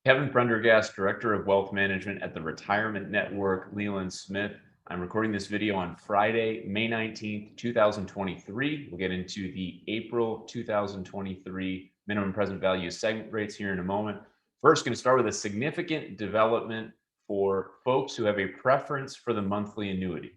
Kevin Prendergast, Director of Wealth Management at the Retirement Network, Leland Smith. I'm recording this video on Friday, May 19th, 2023. We'll get into the April 2023 minimum present value segment rates here in a moment. First, going to start with a significant development for folks who have a preference for the monthly annuity.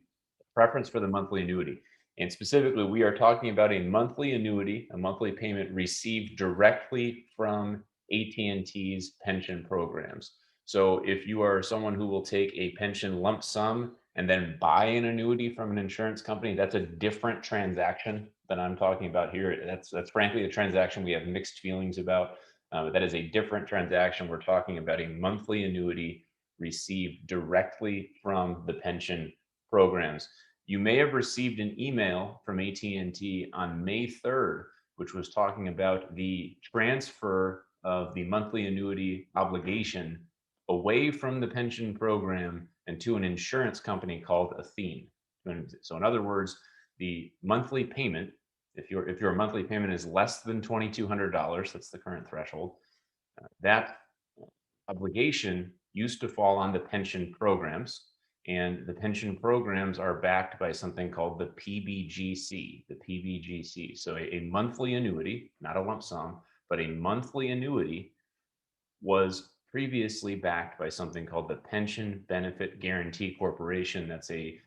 And specifically, we are talking about a monthly annuity, a monthly payment received directly from AT&T's pension programs. So if you are someone who will take a pension lump sum and then buy an annuity from an insurance company, that's a different transaction than I'm talking about here. That's frankly a transaction we have mixed feelings about. That is a different transaction. We're talking about a monthly annuity received directly from the pension programs. You may have received an email from AT&T on May 3rd, which was talking about the transfer of the monthly annuity obligation away from the pension program and to an insurance company called Athene. So in other words, the monthly payment, if your monthly payment is less than $2,200, that's the current threshold, that obligation used to fall on the pension programs, and the pension programs are backed by something called the PBGC, So a monthly annuity, not a lump sum, but a monthly annuity was previously backed by something called the Pension Benefit Guaranty Corporation. That's a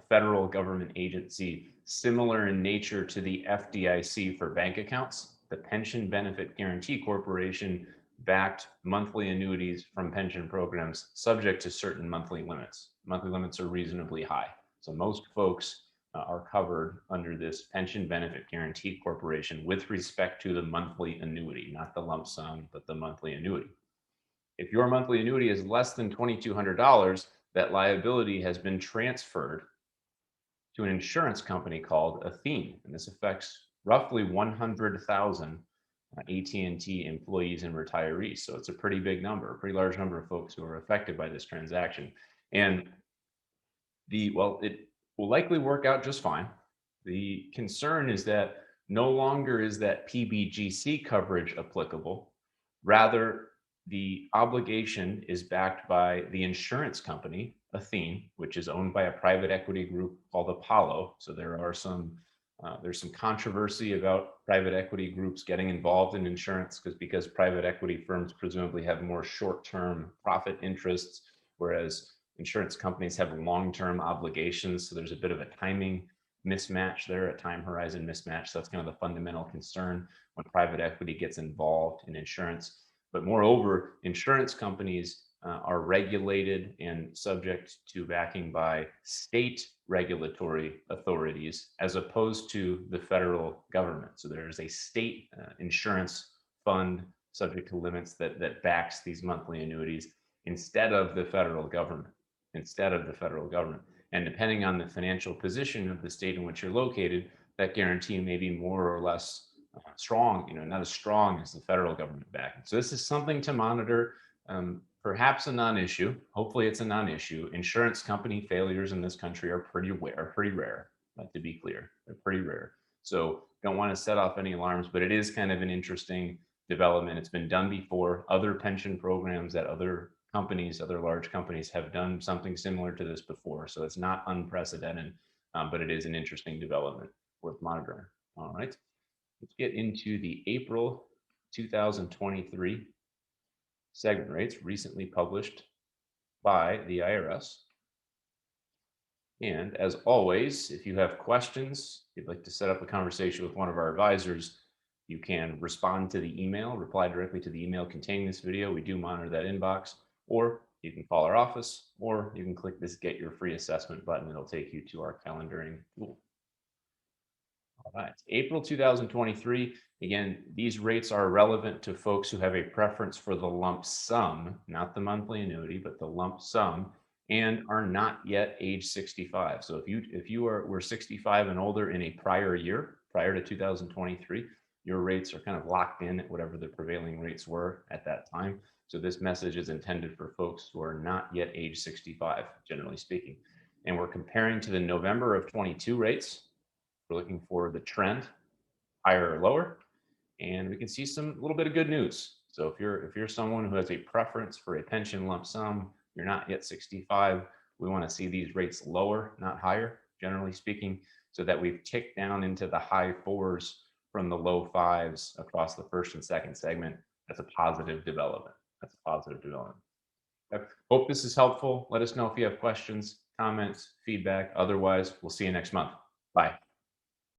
federal government agency similar in nature to the FDIC for bank accounts. The Pension Benefit Guaranty Corporation backed monthly annuities from pension programs subject to certain monthly limits. Monthly limits are reasonably high. So most folks are covered under this Pension Benefit Guaranty Corporation with respect to the monthly annuity, not the lump sum, but the monthly annuity. If your monthly annuity is less than $2,200, that liability has been transferred to an insurance company called Athene, and this affects roughly 100,000 AT&T employees and retirees. So it's a pretty big number, a pretty large number of folks who are affected by this transaction. And it will likely work out just fine. The concern is that no longer is that PBGC coverage applicable. Rather, the obligation is backed by the insurance company, Athene, which is owned by a private equity group called Apollo. So there's some controversy about private equity groups getting involved in insurance because private equity firms presumably have more short-term profit interests, whereas insurance companies have long-term obligations. So there's a bit of a timing mismatch there, a time horizon mismatch. So that's kind of the fundamental concern when private equity gets involved in insurance. But moreover, insurance companies are regulated and subject to backing by state regulatory authorities as opposed to the federal government. So there's a state insurance fund subject to limits that backs these monthly annuities instead of the federal government. And depending on the financial position of the state in which you're located, that guarantee may be more or less strong, not as strong as the federal government backing. So this is something to monitor, perhaps a non-issue. Hopefully it's a non-issue. Insurance company failures in this country are pretty rare, to be clear. They're pretty rare. So don't want to set off any alarms, but it is kind of an interesting development. It's been done before. Other pension programs at other large companies have done something similar to this before. So it's not unprecedented, but it is an interesting development worth monitoring. All right. Let's get into the April 2023 segment rates recently published by the IRS. And as always, if you have questions, if you'd like to set up a conversation with one of our advisors, you can respond to the email, reply directly to the email containing this video. We do monitor that inbox, or you can call our office, or you can click this Get Your Free Assessment button. It'll take you to our calendaring tool. All right, April 2023. Again, these rates are relevant to folks who have a preference for the lump sum, not the monthly annuity, but the lump sum, and are not yet age 65. So if you were 65 and older in a prior year, prior to 2023, your rates are kind of locked in at whatever the prevailing rates were at that time. So this message is intended for folks who are not yet age 65, generally speaking. And we're comparing to the November of 22 rates. We're looking for the trend, higher or lower, and we can see a little bit of good news. So if you're someone who has a preference for a pension lump sum, you're not yet 65, we want to see these rates lower, not higher, generally speaking, so that we've ticked down into the high fours from the low fives across the first and second segment. That's a positive development. That's a positive development. I hope this is helpful. Let us know if you have questions, comments, feedback. Otherwise, we'll see you next month. Bye.